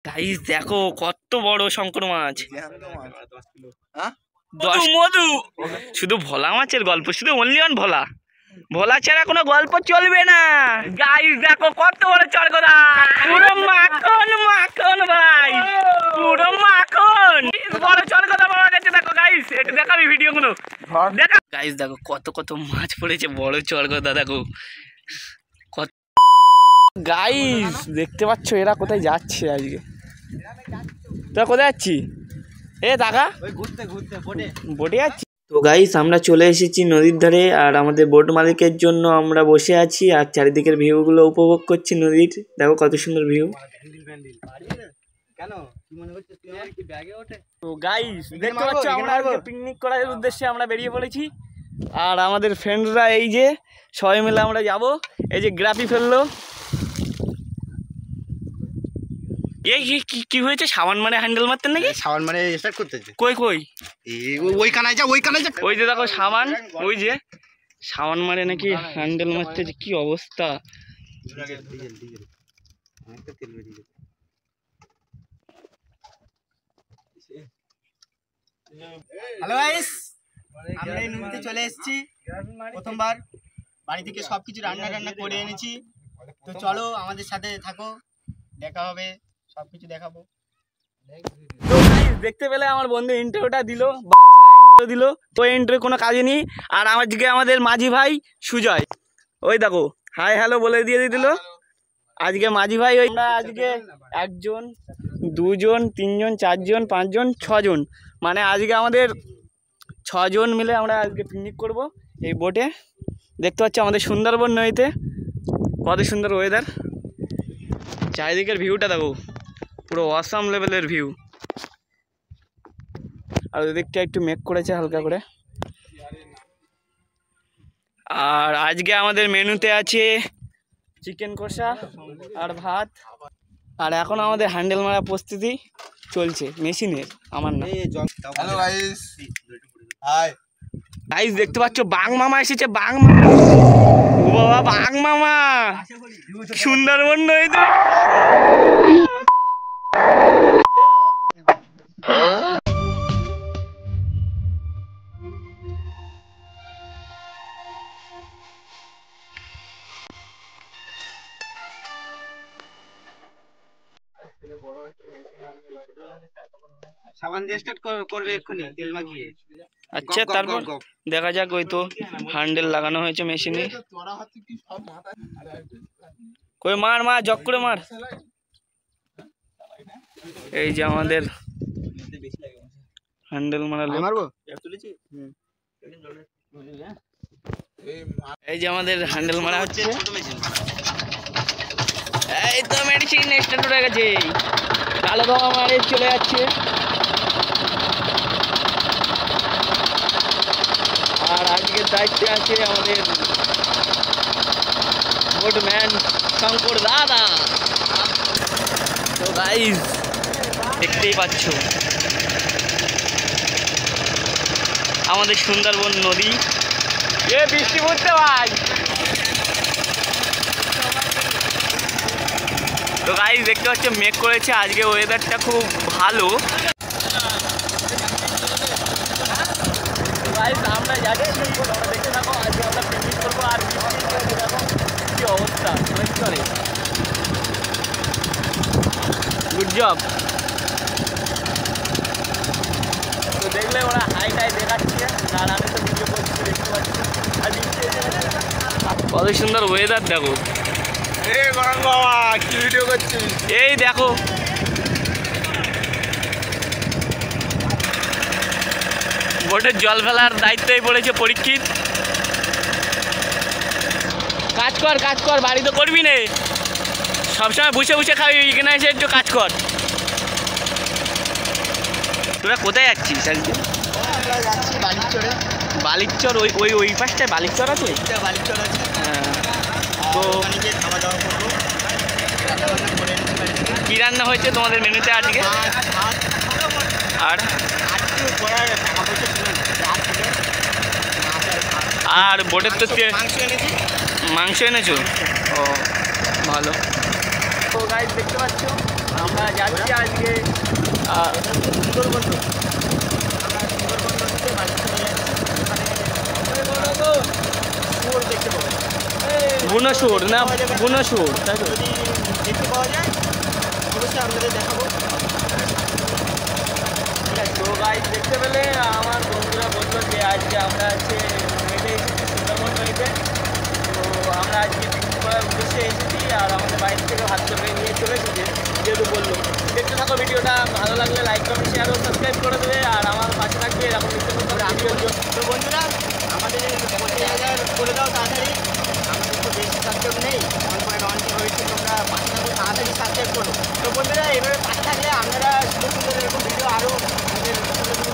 Guys দেখো কত বড় শঙ্কর মাছ। মধু শুধু ভোলা মাছের গল্প, শুধু অনলি ওয়ান ভোলা। ভোলা ছাড়া কোনো গল্প চলবে না। গাইস দেখো কত বড় চড়গদা, পুরো মাখন মাখন ভাই, পুরো মাখন। বড় চড়গদা পাওয়া গেছে দেখো গাইস, এটা দেখাবি ভিডিও গুলো দেখা। গাইস দেখো কত কত মাছ পড়েছে, বড় চড়গদা দেখো কত। গাইস দেখতে পাচ্ছ এরা কোথায় যাচ্ছে আজকে? তোরা কোথায় যাচ্ছি? এ টাকা বোটে যাচ্ছি। তো গাইস আমরা চলে এসেছি নদীর ধারে, আর আমাদের বোট মালিকের জন্য আমরা বসে আছি আর চারিদিকের ভিউগুলো উপভোগ করছি নদীর। দেখো কত সুন্দর ভিউ। তো গাইস দেখতে পাচ্ছ আমরা পিকনিক করার উদ্দেশ্যে আমরা বেরিয়ে পড়েছি, আর আমাদের ফ্রেন্ডরা এই যে সবাই মিলে আমরা যাব। এই যে গ্রাফি ফেললো। এই কি হয়েছে? সাবান মানে হ্যান্ডেল মারতেন নাকি? সাবান মানে স্টার্ট করতেছে। কই কই ওই কানায় যা, ওই কানায় যা। ওই যে দেখো সাবান, ওই যে সাবান মারে নাকি হ্যান্ডেল মারতেছে। কি অবস্থা! হ্যালো গাইস, আমরা এই নদীতে চলে এসেছি প্রথমবার। বাড়ি থেকে সবকিছু রান্না করে এনেছি। তো চলো আমাদের সাথে থাকো, দেখা হবে, সবকিছু দেখাবো। তো দেখতে পেলে আমার বন্ধু ইন্টারভিউটা দিল, দিল তো ইন্টারভিউ কোনো কাজে নেই। আর আজকে আমাদের মাঝি ভাই সুজয়, ওই দেখো হাই হ্যালো বলে দিয়ে দিল। আজকে মাঝি ভাই আমরা আজকে 1 জন 2 জন 3 জন 4 জন 5 জন 6 জন, মানে আজকে আমাদের 6 জন মিলে আমরা আজকে পিকনিক করব এই বোটে। দেখতে পাচ্ছি আমাদের সুন্দরবন নদীতে কত সুন্দর ওয়েদার, চারিদিকের ভিউটা দেখো পুরো অসাম লেভেলের ভিউ। আর ওদিকটা একটু মেঘ করেছে হালকা করে। আর আজকে আমাদের মেনুতে আছে চিকেন কষা আর ভাত। আর এখন আমাদের হ্যান্ডেল মারা প্রস্তুতি চলছে মেশিনের, আমার না। হ্যালো গাইস, হাই গাইস দেখতে পাচ্ছ বাঘ মামা এসেছে, বাঘ মামা। ও বাবা বাঘ মামা, সুন্দরবন নদীতে। সাবান দিয়ে স্টার্ট করবে এক্ষুনি তেল মাখিয়ে। আচ্ছা তারপর দেখা যাক। ওই তো হ্যান্ডেল লাগানো হয়েছে মেশিনে। কই মার মার জক করে মার। এই যে আমাদের হ্যান্ডেল মারালো, এই যে আমাদের হ্যান্ডেল মারা হচ্ছে। এই তো মেডিসিন স্টার্ট হয়ে গেছে, কালো ধোঁয়া মারে চলে যাচ্ছে। আর আজকের দায়িত্বে আছে আমাদের বোটম্যান শঙ্কর দাদা। তো গাইস দেখতেই পাচ্ছ আমাদের সুন্দরবন নদী। এ বৃষ্টি পড়তে ভাই। তো গাইস দেখতে পাচ্ছ মেঘ করেছে, আজকে ওয়েদারটা খুব ভালো। আমরা যাচ্ছি, দেখতে থাকো। আজকে আমরা পিকনিক করবো আর দেখো কি অবস্থা। Good job. তো দেখলে ওরা হাই টাই দেখাচ্ছে, আর আমি তো ভিডিও করছি দেখতে পাচ্ছি। আর কত সুন্দর ওয়েদার দেখো। বাবা কি ভিডিও করছিস? এই দেখো বোটের জল ফেলার দায়িত্বই পড়েছে পরীক্ষিত। কাজ কর কাজ কর, বাড়ি তো করবি নে, সবসময় বসে বসে খাবি, এখানে এসে একটু কাজ কর। তোরা কোথায় যাচ্ছিস আজকে? বালিচর। ওই পাশটায় বালিচর আছে। হ্যাঁ, তো কি রান্না হয়েছে তোমাদের মেনুতে আজকে? আর আর বোটের তো মাংস এনেছো? ও ভালো। তো গাইস দেখতে পাচ্ছ আমরা যাচ্ছি আজকে সুন্দরবন। আমরা সুন্দরবন নদীতে বাড়ি চলে যাচ্ছি। ওখানে দেখতে পাবো, বুনোশুয়োর না বুনোশুয়োর, তাই তো? যদি দেখতে পাওয়া যায় অবশ্যই আপনাদের দেখাবো। তো গাইস দেখতে পেলে আমার বন্ধুরা বললো যে আজকে আমরা হচ্ছে নদীতে এসেছি, সুন্দরবন নদীতে। তো আমরা আজকে পিকনিক করার উদ্দেশ্যে এসেছি, আর আমাদের বাড়ি থেকে ভাত তরকারি নিয়ে চলে এসেছে, যেহেতু বললো। দেখতে থাকো ভিডিওটা, ভালো লাগলে লাইক কমেন্ট শেয়ার ও সাবস্ক্রাইব করে দেবে, আর আমার পাশে থাকবে এরকম নিত্য নতুন ভিডিওর জন্য। তো বন্ধুরা আমাদের 50,000 করে দাও তাড়াতাড়ি, আমাদের তো বেশি সাবস্ক্রাইব নেই, অল্প অ্যাডভান্স হয়েছে, তোমরা পাশে থাকো, তাড়াতাড়ি সাবস্ক্রাইব করো। তো বন্ধুরা এভাবে পাশে থাকলে আপনারা সুন্দর সুন্দর এরকম ভিডিও আরও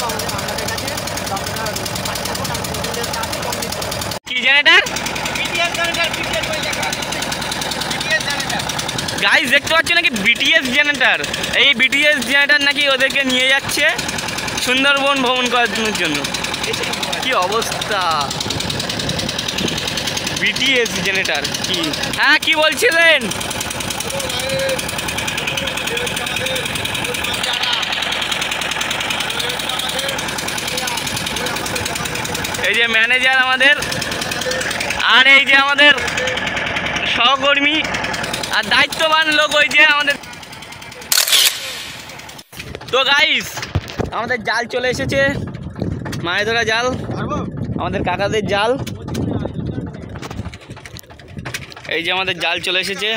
আমাদের আপনাদের কাছে, তো আপনারা পাশে থাকুন, আমাদের ভিডিওদের তাড়াতাড়ি কমপ্লিট করুন। কি জেনারেটার বিটিএস জেনারেটর, বিটিএস বলে লেখা আছে, বিটিএস জেনারেটর। গাইস দেখতে পাচ্ছ নাকি বিটিএস জেনারেটার? এই বিটিএস জেনারেটার নাকি ওদেরকে নিয়ে যাচ্ছে সুন্দরবন ভ্রমণ করার জন্য। কি অবস্থা! বিটিএস জেনারেটার কি? হ্যাঁ কি বলছিলেন? এই যে ম্যানেজার আমাদের, আর এই যে আমাদের সহকর্মী আর দায়িত্ববান লোক ওই যে আমাদের। তো গাইস আমাদের জাল চলে এসেছে, মাছ ধরা জাল, আমাদের কাকাদের জাল। এই যে আমাদের জাল চলে এসেছে,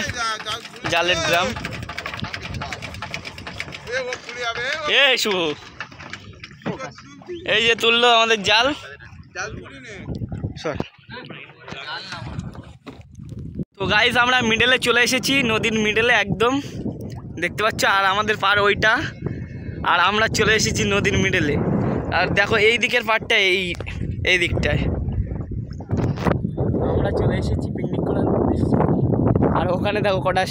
জালের ড্রাম। এ শুভ, এই যে তুললো আমাদের জাল। তো গাইস আমরা মিডলে চলে এসেছি, নদীর মিডলে একদম দেখতে পাচ্ছ, আর আমাদের পার ওইটা, আর আমরা চলে এসেছি নদীর মিডলে। আর দেখো এই দিকের পাড়টা এই দিকটায় আমরা চলে এসেছি পিকনিক করার উদ্দেশ্যে। আর ওখানে দেখো কটা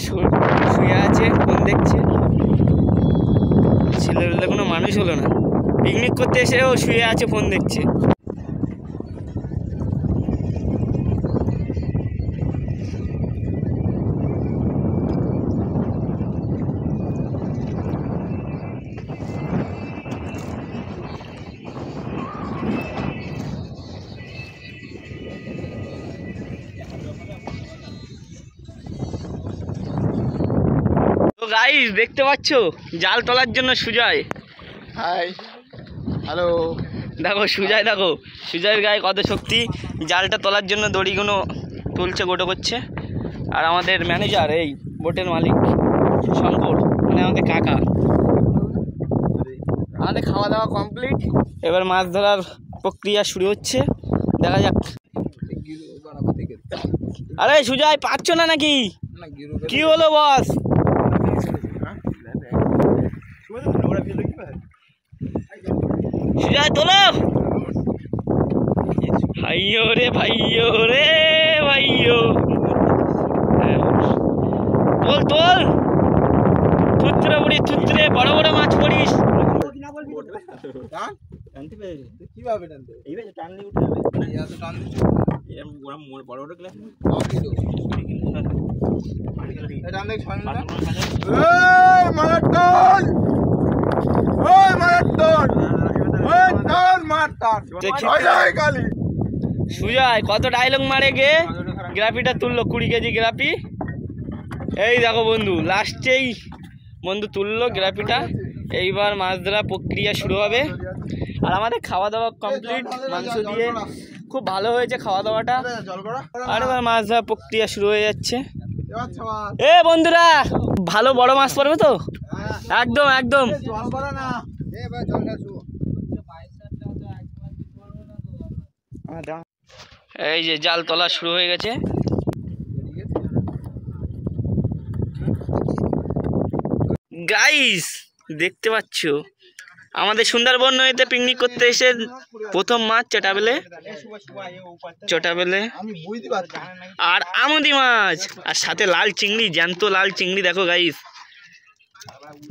শুয়ে আছে, ফোন দেখছে। ছেলেবেলে কোনো মানুষ হলো না, পিকনিক করতে এসেও শুয়ে আছে, ফোন দেখছে। তো গাইস দেখতে পাচ্ছ জাল তোলার জন্য সুজয়। High, hello. দেখো সুজয়, দেখো সুজয়ের গায়ে কত শক্তি, জালটা তোলার জন্য দড়িগুলো তুলছে, গোটো করছে। আর আমাদের ম্যানেজার, এই বোটের মালিক শঙ্কর, মানে আমাদের কাকা। আমাদের খাওয়া দাওয়া কমপ্লিট, এবার মাছ ধরার প্রক্রিয়া শুরু হচ্ছে, দেখা যাক। আরে সুজয় পাচ্ছ না নাকি? কি হলো বস? সুজয় তোলো, ভাইও রে ভাইও রে ভাইও, তোল তোল, থুতরে বুড়ি থুতরে, বড় বড় মাছ পড়িস। কিভাবে টানতে এইভাবে টানলে উঠে যাবে, টান ওরা বড় বড় গ্লাস টানলে 6 মিনিট। এই মারাত্মক, ওই মারাত্মক, ওই টান মার টান, জয় জয় কালী। সুজয় কত ডায়লগ মারে গে, গ্রাফিটা তুললো 20 কেজি গ্রাফি। এই দেখো বন্ধু, লাস্টেই বন্ধু তুললো গ্রাফিটা। এইবার মাছ ধরা প্রক্রিয়া শুরু হবে। আর আমাদের খাওয়া দাওয়া কমপ্লিট, মাংস দিয়ে খুব ভালো হয়েছে খাওয়া দাওয়াটা। আর এবার মাছ ধরা প্রক্রিয়া শুরু হয়ে যাচ্ছে। এ বন্ধুরা ভালো বড় মাছ পড়বে তো? একদম একদম। এই যে জাল তোলা শুরু হয়ে গেছে। গাইস দেখতে পাচ্ছ আমাদের সুন্দরবন নদীতে পিকনিক করতে এসে প্রথম মাছ চটাবেলে আর আমুদি মাছ, আর সাথে লাল চিংড়ি, জ্যান্ত লাল চিংড়ি। দেখো গাইস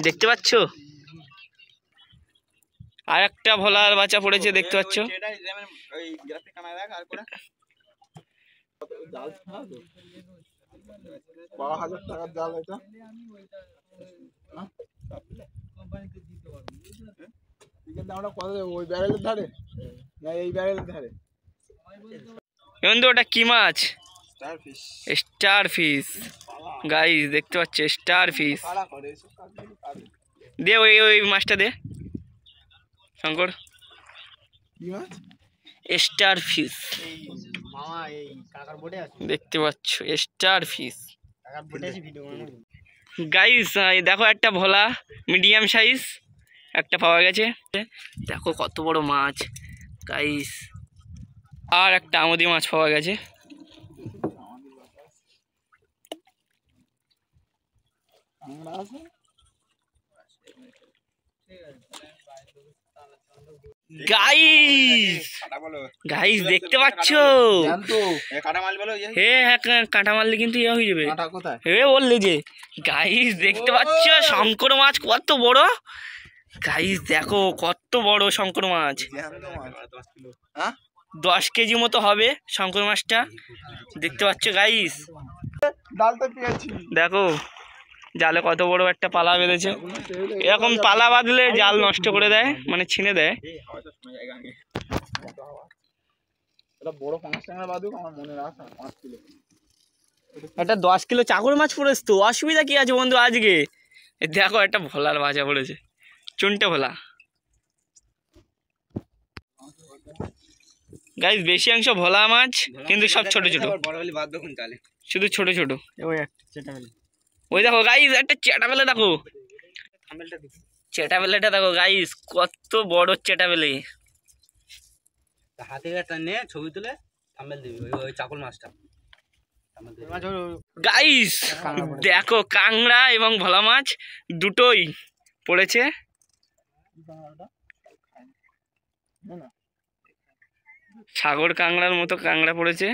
দেখতে পাচ্ছ, আর একটা ভোলার বাচ্চা পড়েছে দেখতে পাচ্ছ। 12,000 টাকার জাল এটা। চিকেন দামটা কত দেবো? ওই ব্যারেলের ধারে না এই ব্যারেলের ধারে? বন্ধু ওটা কি মাছ? স্টারফিশ। স্টার ফিশ গাইস, দেখতে পাচ্ছ স্টার ফিশ। কারা করে এসব কাজগুলো? কারে? দে ওই ওই মাছটা দে শঙ্কর। কি মাছ? স্টার ফিশ এই মামা এই কাকার বোটে আছে, দেখতে পাচ্ছ, স্টার ফিশ কাকার বোটে আছে ভিডিও বানাবো। গাইস। দেখো একটা ভোলা মিডিয়াম সাইজ একটা পাওয়া গেছে, দেখো কত বড় মাছ গাইস। আর একটা আমদি মাছ পাওয়া গেছে। কাঁকড়া আছে? গাইস গাইস দেখতে পাচ্ছ? জ্যান্ত। হে হ্যাঁ, কাঁটা মারলে কিন্তু ইয়ে হয়ে যাবে। কাঁটা কোথায়? হে বললে যে গাইস দেখতে পাচ্ছ শঙ্কর মাছ কত বড়। গাইস দেখো কত বড় শঙ্কর মাছ, জ্যান্ত মাছ। হ্যাঁ 10 কেজি মতো হবে শঙ্কর মাছটা, দেখতে পাচ্ছ গাইস। ডালটা পেয়েছি। দেখো জালে কত বড় একটা পালা বেঁধেছে। এরকম পালা বাঁধলে জাল নষ্ট করে দেয়, মানে ছিঁড়ে দেয়। এটা বড় 5 টাকা বাদুক আমার মনে রাখ, 5 কিলো। একটা 10 কিলো চাকর মাছ পড়েছে তো, অসুবিধা কি আছে বন্ধু আজকে? দেখো একটা ভোলার ভাজা পড়েছে, চুনটে ভোলা। গাইস বেশি অংশ ভোলা মাছ, কিন্তু সব ছোট ছোট, শুধু ছোট ছোট। ওই একটা যেটা হলো ওই দেখো গাইস একটা চেটা বেলে, দেখো চেটা বেলেটা দেখো গাইস, কত বড় চেটা বেলে। হাতে একটা নে ছবি তুলে থাম্বনেল দিবি ওই চাকল মাছটা। গাইস দেখো কাংড়া এবং ভোলা মাছ দুটোই পড়েছে। সাগর কাংড়ার মতো কাংড়া পড়েছে।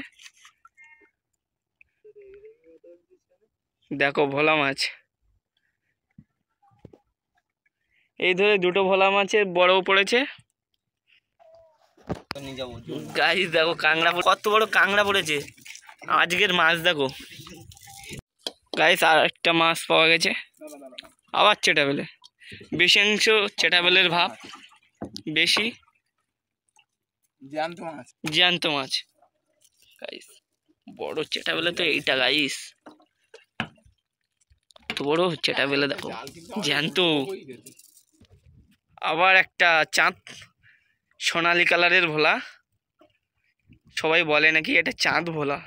দেখো ভোলা মাছ, এই ধরে দুটো ভোলা মাছের বড়ও পড়েছে। গাইস দেখো কাংড়া, কত বড় কাংড়া পড়েছে আজকের মাছ। দেখো গাইস আর একটা মাছ পাওয়া গেছে, আবার চেটা বেলে। বেশি অংশ চেটা বেলের ভাব বেশি, জ্যান্ত মাছ। জ্যান্ত মাছ গাইস। বড় চেটা বেলে তো এইটা গাইস, কত বড় চেটা বেলে দেখো জ্যান্ত। আবার একটা চাঁদ সোনালী কালারের ভোলা, সবাই বলে নাকি এটা চাঁদ ভোলা।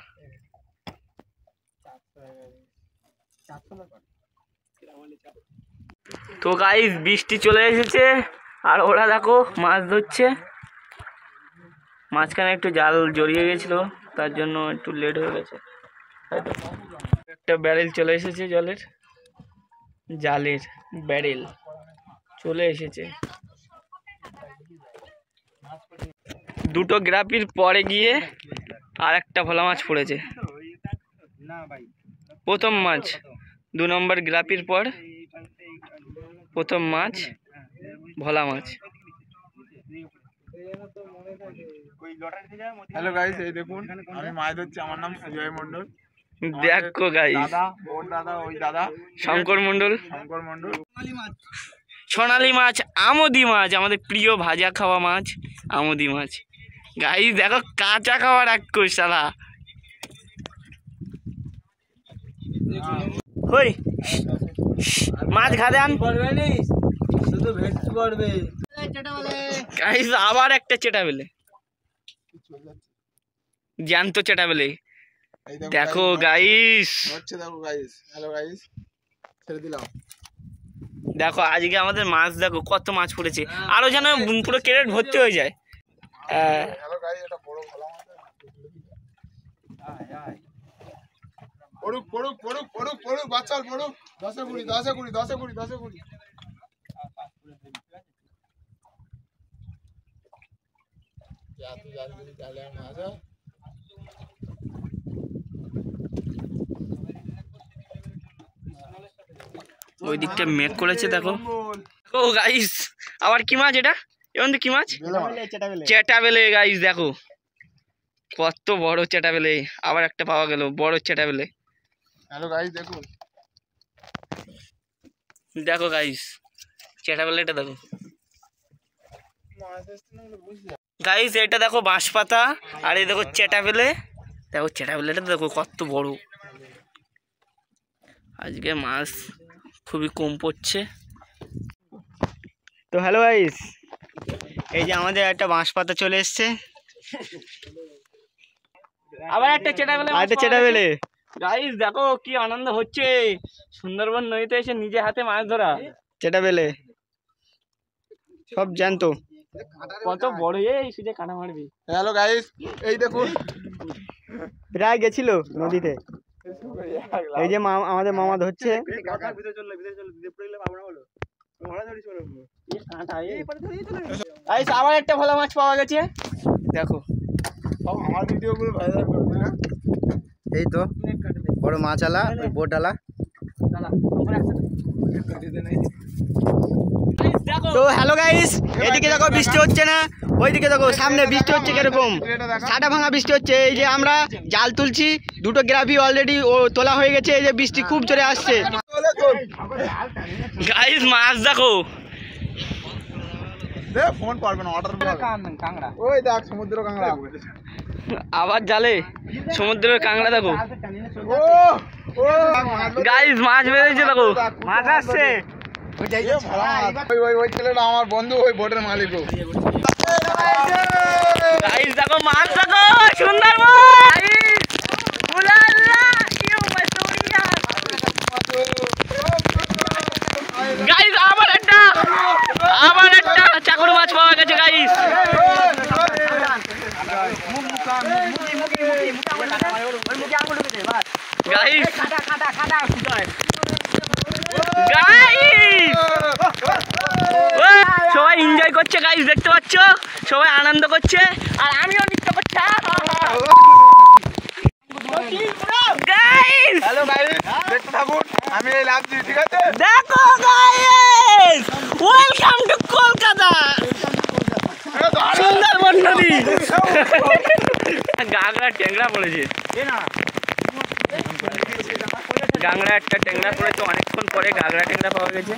তো গাইস বৃষ্টি চলে এসেছে, আর ওরা দেখো মাছ ধরছে। মাঝখানে একটু জাল জড়িয়ে গেছিল, তার জন্য একটু লেট হয়ে গেছে। একটা ব্যারেল চলে এসেছে, জলের জালের ব্যারেল চলে এসেছে। দুটো গ্রাপির পরে গিয়ে আর একটা ভোলা মাছ পড়েছে। প্রথম মাছ 2 নম্বর গ্রাপির পর প্রথম মাছ ভোলা মাছ। হ্যালো গাইস, এই দেখুন আমি মাছ ধরছি। আমার নাম সুজয় মণ্ডল। দেখো গাইস দাদা, ওর দাদা, ওই দাদা শঙ্কর মণ্ডল। শঙ্কর মণ্ডল। সোনালী মাছ, আমদি মাছ, আমাদের প্রিয় ভাজা খাওয়া মাছ আমদি মাছ। গাইস দেখো কাঁচা খাওয়ার এক কোষালা। হই মাছ ঘাদে আন। শুধু ভেটকি পড়বে। গাইস আবার একটা চেটা বেলে, জ্যান্ত চেটা বেলে। এই দেখো গাইস, হচ্ছে, দেখো গাইস। হ্যালো গাইস, ছেড়ে দিলাম। দেখো আজকে আমাদের মাছ দেখো কত মাছ পড়েছে, আরো যেন পুরো ক্যারেট ভর্তি হয়ে যায়। হ্যালো গাইস, এটা বড় ভালো মাছ। পড়ুক পড়ুক পড়ুক পড়ুক পড়ুক বাচ্চাল পড়ুক। 10 20 10 20 10 20 10 20। ওই দিকটা মেঘ করেছে দেখো। ও গাইস আবার কি মাছ এটা? এখন কি মাছ? চেটা বেলে গাইস। দেখো কত বড় চেটা বেলে, আবার একটা পাওয়া গেল বড় চেটা বেলে। হ্যালো গাইস দেখুন দেখো গাইস চেটা বেলাটা দেখো গাইস, এটা দেখো বাঁশ পাতা, আর এই দেখো চেটা বেলে। দেখো চেটা বেলেটা দেখো কত বড়। আজকে মাছ খুবই কম পড়ছে। তো হ্যালো গাইস, এই যে আমাদের একটা বাঁশ পাতা চলে এসছে, আবার একটা চেটা বেলে। আরেকটা চেটা বেলে। গাইস দেখো কি আনন্দ হচ্ছে, সুন্দরবন নদীতে এসে নিজে হাতে মাছ ধরা। চেটা বেলে সব জানতো। কত বড় এই সুজে কাটা মারবি। হ্যালো গাইস এই দেখুন প্রায় গেছিল নদীতে। এই যে আমাদের মামা ধরছে। গাইস আবার একটা ভালো মাছ পাওয়া গেছে। দেখো আমার ভিডিওগুলো ভাইরাল করবে না। এই তো বড় মাছ আলা, বোট আলা। তো হ্যালো গাইস, এদিকে দেখো বৃষ্টি হচ্ছে না, ওইদিকে দেখো সামনে বৃষ্টি হচ্ছে কিরকম, ছাটা ভাঙা বৃষ্টি হচ্ছে। এই যে আমরা জাল তুলছি, দুটো গ্রাভি অলরেডি তোলা হয়ে গেছে। এই যে বৃষ্টি খুব জোরে আসছে। গাইস মাছ দেখো। ফোন পারবে না, অর্ডার কাঁকড়া। ওই দেখ সমুদ্র কাঁকড়া। আবার জালে সমুদ্রের কাঁকড়া দেখো। ও ও গাইস মাছ বেরিয়েছে দেখো, মাছ আসছে। ওই ছেলেটা আমার বন্ধু, ওই বোটের মালিক। গাইস দেখো মাছ দেখো, সুন্দরবন। গাইস আবার একটা চাকর মাছ পাওয়া গেছে গাইস। গাইস সবাই এনজয় করছে গাইস, দেখতে পাচ্ছ সবাই আনন্দ করছে, আর আমিও নৃত্য করছি। গাইস হ্যালো গাইস দেখতে থাকুন, আমি এই লাভছি, ঠিক আছে? দেখো guys, welcome to Kolkata Sundarban নদী। গাংড়া ট্যাংরা পড়েছে, গাংড়া একটা ট্যাংরা পড়েছে। অনেকক্ষণ পরে গাংড়া ট্যাংরা পাওয়া গেছে।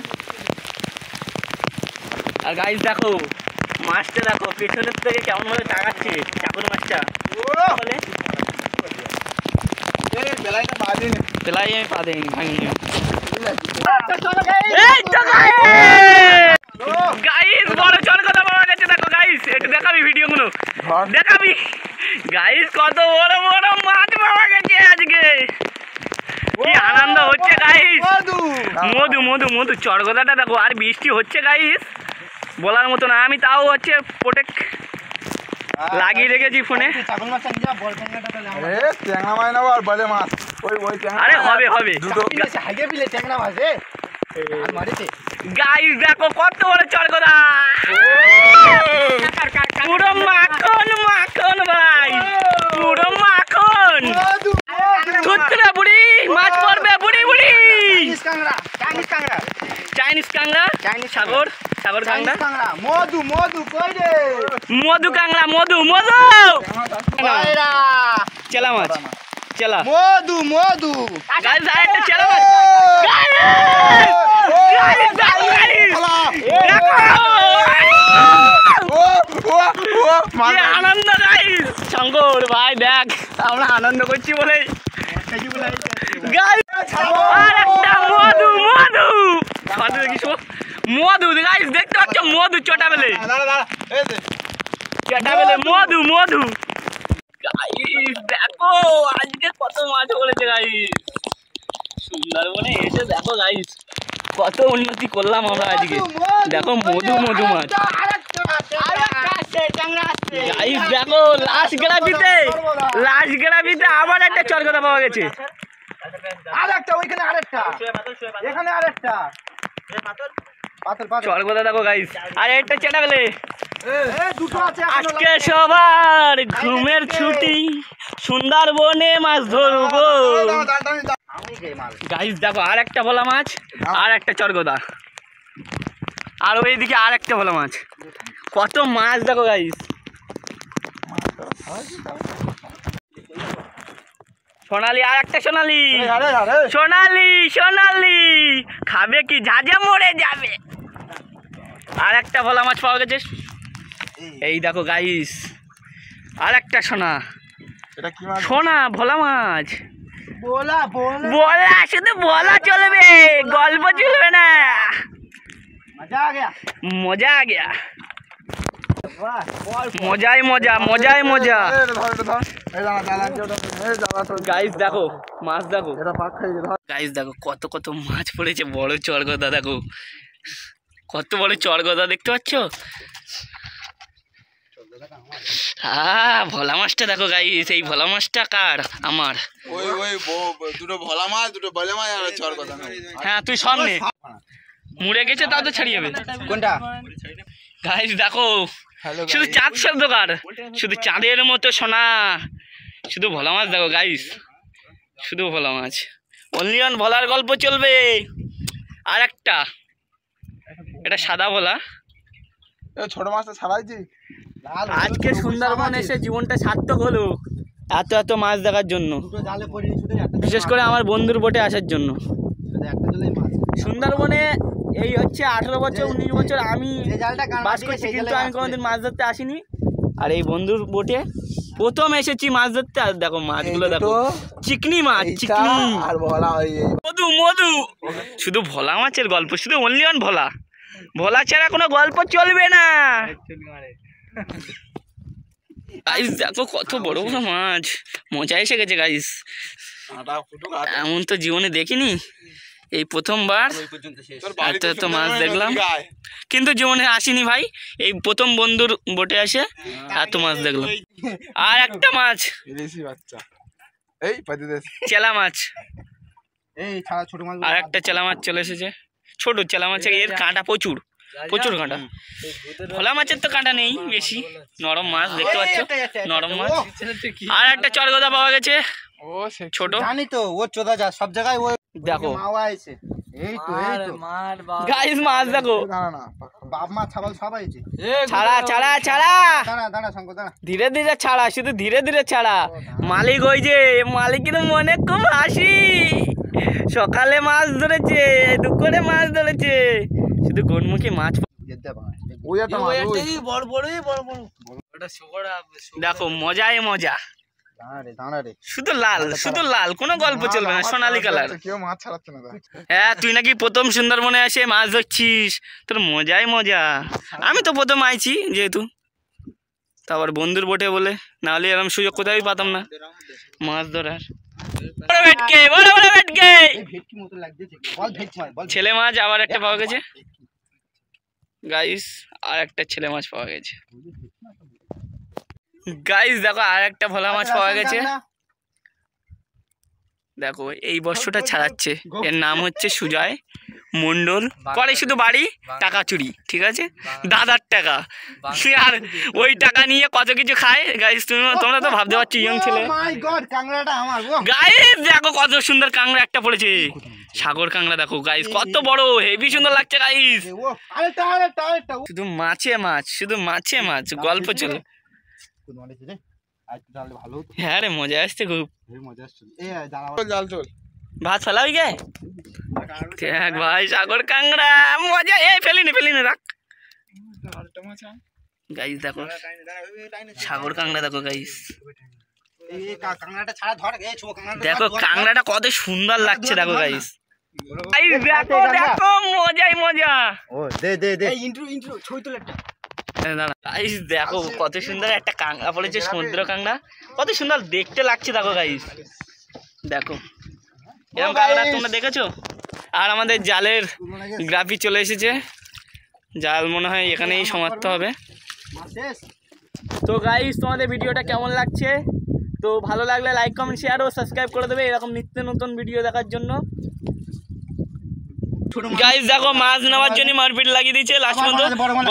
আর গাইস দেখো মাছটা দেখো পেছনের থেকে কেমন ভাবে তাকাচ্ছে চাকুর মাছটা। বলে পেলাই আমি পা দেয়নি, ভাঙিনি। গাইস বড় চল কথা পাওয়া গেছে। দেখো গাইস একটু দেখাবি ভিডিও গুলো, দেখাবি গাইস কত বড় বড় মাছ পাওয়া গেছে আজকে। কি আনন্দ হচ্ছে গাইস। মধু মধু মধু চড়গদাটা দেখো। আর বৃষ্টি হচ্ছে গাইস, বলার মতো না। আমি তাও হচ্ছে প্রোটেক্ট লাগিয়ে রেখেছি ফোনে। ট্যাংরা মাছ নেবো আর বলে মাছ। আরে হবে হবে। গাইস দেখো কত বড় চড়গদা, পুরো মাখন মাখন ভাই, পুরো মাখন। ছুটতে বুড়ি মাছ পড়বে, বুড়ি বুড়ি। চাইনিজ কাঁকড়া, সাগর সাগর কাঁকড়া, মধু মধু কই রে, মধু কাঁকড়া, মধু মধু। চেলা মাছ, চেলা মধু মধু। গাইস আরেকটা চেলা মাছ। গাইস দেখো গাইস, কি আনন্দ গাইস। শঙ্কর ভাই দেখ, আমরা আনন্দ করছি বলে গাইস। আরেকটা মধু মধু মধু গাইস দেখতে পাচ্ছ, মধু চটা বেলে, চটা বেলে মধু মধু। গাইস দেখো আজকে কত মাছ পড়েছে গাইস সুন্দরবনে এসে। দেখো গাইস কত উন্নতি করলাম আমরা আজকে। দেখো মধু মধু মাছ। গাইস দেখো লাস্ট গ্রাফিতে আবার একটা চরগদা পাওয়া গেছে। আরেকটা ওইখানে, আরেকটা এখানে, আরেকটা চরগদা দেখো গাইস। আর একটা চেটা বেলে। দুটো আছে। আজকে সবার ঘুমের ছুটি, সুন্দরবনে মাছ ধরবো। গাইস দেখো আর একটা ভোলা মাছ, আর একটা চরগদা, আর ওইদিকে আর একটা ভোলা মাছ। কত মাছ দেখো গাইস। সোনালি, আর একটা সোনালি, সোনালি সোনালি খাবে কি, ঝাঁঝা মরে যাবে। আর একটা ভোলা মাছ পাওয়া গেছে, এই দেখো গাইস, আর একটা সোনা, এটা কি মাছ? সোনা ভোলা মাছ। बोला बोला বলা শুধু বলা চলবে, গল্প চলবে না। मजा आ गया মজা আ গিয়া, वाह बॉल মজাই মজা, মজাই মজা। এই ধর, এটা ধর। এই দাঁড়া, দাঁড়া, এই দাঁড়া, তোর- গাইস দেখো মাছ, দেখো এটা পাক খাই রে, ধর। গাইস দেখো কত কত মাছ পড়েছে, বড় চরগদা দেখো, কত বড় চরগদা দেখতে পাচ্ছ। ভোলা মাছটা দেখো গাইস, এই ভোলা মাছটা কার? আমার। ওই দুটো ভোলা মাছ, দুটো বলে মাছ আর চর কথা না। হ্যাঁ তুই সামনে, মুড়ে গেছে তা তো ছাড়িয়ে যাবে। কোনটা গাইস দেখো হ্যালো শুধু চাঁদ শব্দকার, শুধু চাঁদের মতো সোনা, শুধু ভোলা মাছ দেখো গাইস, শুধু ভোলা মাছ। অনলি ওয়ান ভোলার গল্প চলবে। আর একটা, এটা সাদা ভোলা। ছোট মাছটা ছাড়াইছি। আজকে সুন্দরবন এসে জীবনটা সার্থক হলো, এত এত মাছ দেখার জন্য, দুটো জালে পড়িয়ে শুধু একটা বিশেষ করে আমার বন্ধুর বোটে আসার জন্য। শুধু একটা জালেই মাছ সুন্দরবনে এই হচ্ছে 18 বছর 19 বছর আমি যে জালটা কার বাস করছি, কিন্তু আমি কোনোদিন মাছ ধরতে আসিনি। আর এই বন্ধুর বোটে প্রথম এসেছি মাছ ধরতে। আর দেখো মাছগুলো দেখো, চিকনি মাছ, চিকনি আর ভোলা মধু মধু। শুধু ভোলা মাছের গল্প, শুধু অনলি ওয়ান ভোলা, ভোলা ছাড়া কোনো গল্প চলবে না। গাইস দেখো কত বড় বড় মাছ, মজা এসে গেছে গাইস, এমন তো জীবনে দেখিনি, এই প্রথমবার এত এত মাছ দেখলাম, কিন্তু জীবনে আসিনি ভাই, এই প্রথম বন্ধুর বোটে আসে এত মাছ দেখলাম। আর একটা মাছ, বিদেশি বাচ্চা, এই পাতি দেশ। চেলা মাছ, এই ছাড়া ছোট মাছ আর একটা চেলা মাছ চলে এসেছে, ছোট চেলা মাছের এর কাঁটা প্রচুর, প্রচুর কাঁটা। ভোলা মাছের তো কাঁটা নেই বেশি, নরম মাছ দেখতে পাচ্ছ, নরম মাছ। আর একটা চরগদা পাওয়া গেছে, ও সে ছোট। জানি তো ও চোদা যা সব জায়গায় ও দেখো মাওয়া আছে, এই তো গাইস মাছ দেখো, দাঁড়া না, বাপ মা ছাগল সব আছে। ছাড়া ছাড়া ছাড়া, দাঁড়া দাঁড়া শঙ্কর দাঁড়া ধীরে ধীরে ছাড়া, শুধু ধীরে ধীরে ছাড়া। মালিক ওই যে, মালিকের মনে খুব হাসি, সকালে মাছ ধরেছে, দুপুরে মাছ ধরেছে, শুধু গনমুখী মাছ। যেতে পারে ওই একটা মাছ, ওই। দেখো মজাই মজা, দাঁড়া রে শুধু লাল, শুধু লাল, কোনো গল্প চলবে না, সোনালি কালার। কেউ মাছ ছাড়াচ্ছে না। হ্যাঁ তুই নাকি প্রথম সুন্দরবনে এসে মাছ ধরছিস, তোর মজাই মজা। আমি তো প্রথম আইছি যেহেতু, তারপর বন্ধুর বোটে বলে, নাহলে এরকম সুযোগ কোথাও পাতাম না মাছ ধরার। বড় ভেটকে, বড় বড় ভেটকে, ভেটকি মতো লাগছে, বল ভেটকি মাছ বল। ছেলে মাছ আবার একটা পাওয়া গেছে গাইস, আর একটা ছেলে মাছ পাওয়া গেছে গাইস। দেখো আর একটা ভোলা মাছ পাওয়া গেছে, দেখো এই বর্ষটা ছাড়াচ্ছে, এর নাম হচ্ছে সুজয় মন্ডল, করে শুধু বাড়ি টাকা চুরি, ঠিক আছে, দাদার টাকা, সে আর ওই টাকা নিয়ে কত কিছু খায় গাইস। তোমরা তো ভাবতে পারছো ইয়ং ছেলে। মাই গড কাংড়াটা আমার ও গাইস দেখো কত সুন্দর কাংড়া একটা পড়েছে, সাগর কাংড়া দেখো গাইস, কত বড়, হেভি সুন্দর লাগছে গাইস। ও আরে টাটা শুধু মাছে মাছ, শুধু মাছে মাছ, গল্প চলে। কোন মানে রে আজ তাহলে ভালো হতো, হ্যাঁ রে মজা আসছে খুব। এই মজা আসছে। এই দাঁড়া চল জাল চল। ভাত ফেলা হয়ে গে দেখ ভাই, সাগর কাংড়া মজা। এ ফেলিনি ফেলিনি, রাখ গাইস। দেখো সাগর কাংড়া দেখো গাইস, এই কাংড়াটা ছাড়া ধর, এই ছোট কাংড়াটা দেখো কাংড়াটা কত সুন্দর লাগছে দেখো গাইস। গাইস দেখো দেখো মজাই মজা। ও দে দে দে এই ইন্ট্রো ছবি তুলে একটা। গাইস দেখো কত সুন্দর একটা কাংড়া পড়েছে, সমুদ্র কাংড়া, কত সুন্দর দেখতে লাগছে দেখো গাইস। দেখো এরকম কাংড়া তোমরা দেখেছো? আর আমাদের জালের গ্রাফি চলে এসেছে, জাল মনে হয় এখানেই সমাপ্ত হবে। তো গাইস তোমাদের ভিডিওটা কেমন লাগছে? তো ভালো লাগলে লাইক কমেন্ট শেয়ার ও সাবস্ক্রাইব করে দেবে এরকম নিত্য নতুন ভিডিও দেখার জন্য। গাইস দেখো মাছ নেওয়ার জন্য মারপিট লাগিয়ে দিয়েছে লাস্ট পর্যন্ত,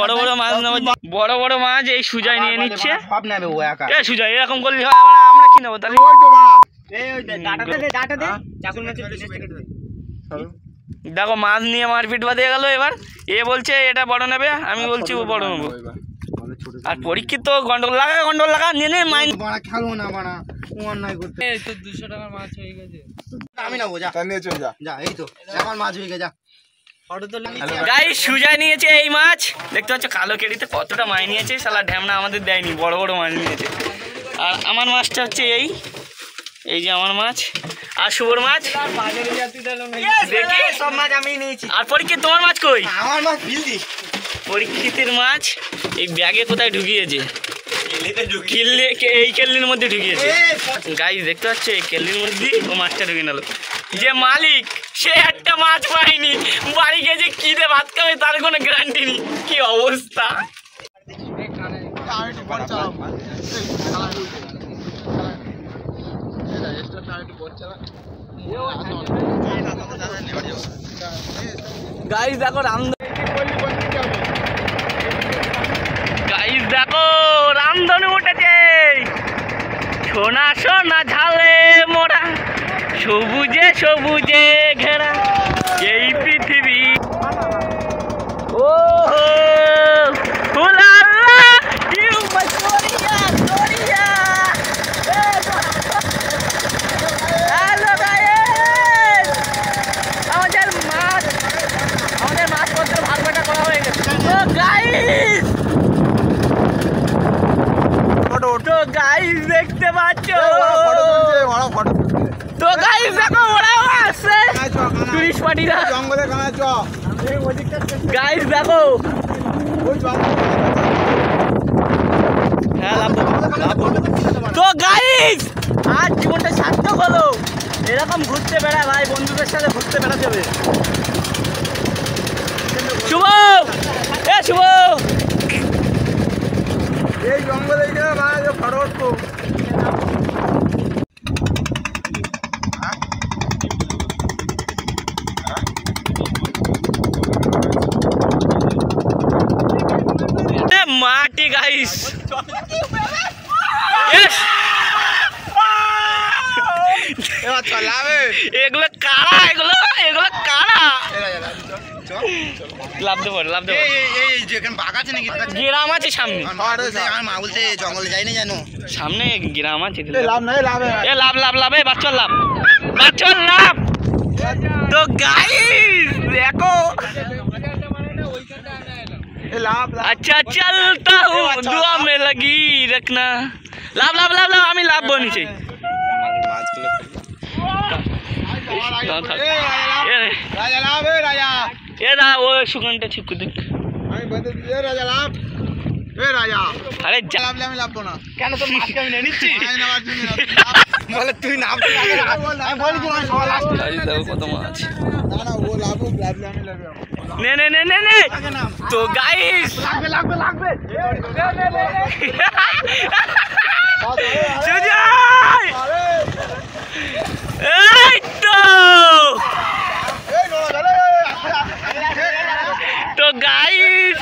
বড় বড় মাছ নেওয়ার, বড় বড় মাছ এই সুজয় নিয়ে নিচ্ছে। সব নেবে ও একা। এ সুজয় এরকম করলে হয়, আমরা কি নেবো তাহলে? ওই তো মা, এই ওই ডাটাতে দে ডাটা দে, চাকুর মাছের বিশেষ থেকে দে। দেখো মাছ নিয়ে মারপিট বাঁধে গেল। এবার এ বলছে এটা বড় নেবে, আমি বলছি ও বড় নেবো। আর পরীক্ষিত গন্ডগোল লাগা নিয়ে নে মাইন। বাড়া খেলো না বাড়া। আমি নেবো, যা তা নিয়ে চল যা। যা, এই তো আমার মাছ হয়ে গেছে, যা ফটো তো গাইস সুজয় নিয়েছে এই মাছ, দেখতে পাচ্ছ কালো কেড়িতে কতটা মাছ নিয়েছে, শালা ঢ্যামনা আমাদের দেয়নি, বড় বড় মাছ নিয়েছে। আর আমার মাছটা হচ্ছে এই যে আমার মাছ, আর শুভর মাছ দেখি সব মাছ আমি নিয়েছি। আর পরীক্ষিত তোমার মাছ কই? আমার মাছ ফিলদি পরীক্ষিতের মাছ এই ব্যাগে কোথায় ঢুকিয়েছে, এই কেল্লির মধ্যে ঢুকিয়েছে। গাইস দেখতে পাচ্ছ এই কেল্লির মধ্যে ও মাছটা ঢুকে নিল। যে মালিক সে একটা মাছ পায়নি, বাড়ি গিয়ে যে কি দিয়ে ভাত খাবে তার কোনো গ্যারান্টি নেই। কি অবস্থা! গাইস দেখো রামধনু উঠেছে, সোনা সোনা ঝালে মোড়া, সবুজে সবুজে ঘেরা এই পৃথিবী। ও আমাদের মাছপত্র ভাগ বাটা করা হয়ে গেছে। তো গাইস দেখতে পাচ্ছ, তো গাইস দেখো ওরাও আসছে টুরিস্ট পার্টিরা জঙ্গলে কানা চ গাইস দেখো। তো গাইস আজ জীবনটা সার্থক হলো, এরকম ঘুরতে বেড়া ভাই, বন্ধুদের সাথে ঘুরতে বেড়াতে হবে। শুভ শুভ এই জঙ্গলে ফটো উঠবো। মাটি গাইস এগুলো কারা, এগুলো কারা? লাভ দেবো যেখানে বাঘ আছে নাকি, গ্রাম আছে সামনে, আমার মা বলছে জঙ্গলে যাই না জানো, সামনে গ্রাম আছে। লাভ নাই, লাভ এ লাভ লাভ লাভ, এ বাচ্চার লাভ, বাচ্চার লাভ। তো গাইস দেখো, अच्छा चलता हूँ दुआ में लगी रखना। लाभ लाभ लाभ लाभ আমি লাভ বনিছে এরা ও সুগন্ধটা ঠিক করে দেখ। আমি বলতে দিই রাজা লাভ, এ রাজা আরে আমি লাভ না কেন তোর মাছকে আমি নিয়ে নিচ্ছি, আমি নেওয়ার জন্য বলে তুই নাম আমি বলি তোমার সবাই আসতে দেখো কত মাছ। না না ও লাভ আমি লাভ নে নে নে নে নে। তো গাইস লাগবে সুজয় এই তো গাইস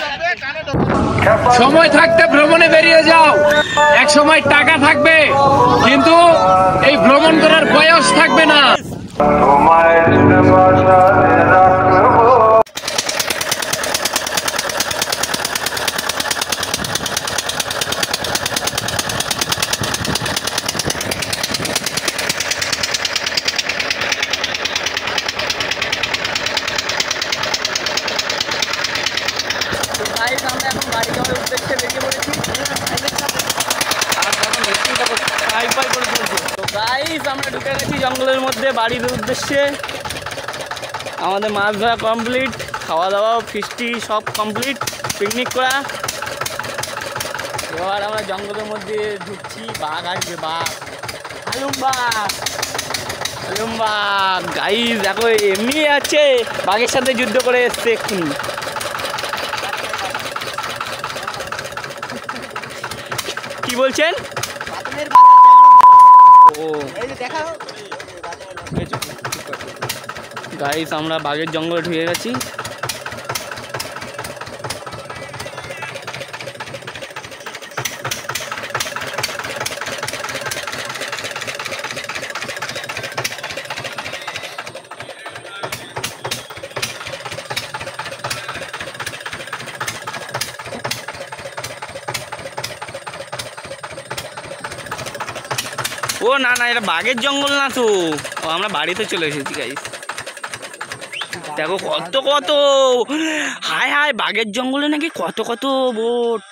সময় থাকতে ভ্রমণে বেরিয়ে যাও, এক সময় টাকা থাকবে কিন্তু এই ভ্রমণ করার বয়স থাকবে না। আমরা এখন বাড়ি যাওয়ার উদ্দেশ্যে বেরিয়ে পড়েছি। তো গাইস আমরা ঢুকে গেছি জঙ্গলের মধ্যে বাড়ির উদ্দেশ্যে। আমাদের মাছ ধরা কমপ্লিট, খাওয়া দাওয়া ফিস্টি সব কমপ্লিট, পিকনিক করা। এবার আমরা জঙ্গলের মধ্যে ঢুকছি, বাঘ আসবে, বাঘ হালুম বাঘ গাইস দেখো এমনি আছে, বাঘের সাথে যুদ্ধ করে এসছে এক্ষুনি। কি বলছেন? ও গাইস আমরা বাঘের জঙ্গলে ঢুকে গেছি। ও না না, এটা বাঘের জঙ্গল না তো। ও আমরা বাড়িতে চলে এসেছি গাইস। দেখো কত কত, হায় হায়, বাঘের জঙ্গলে নাকি কত কত বোট।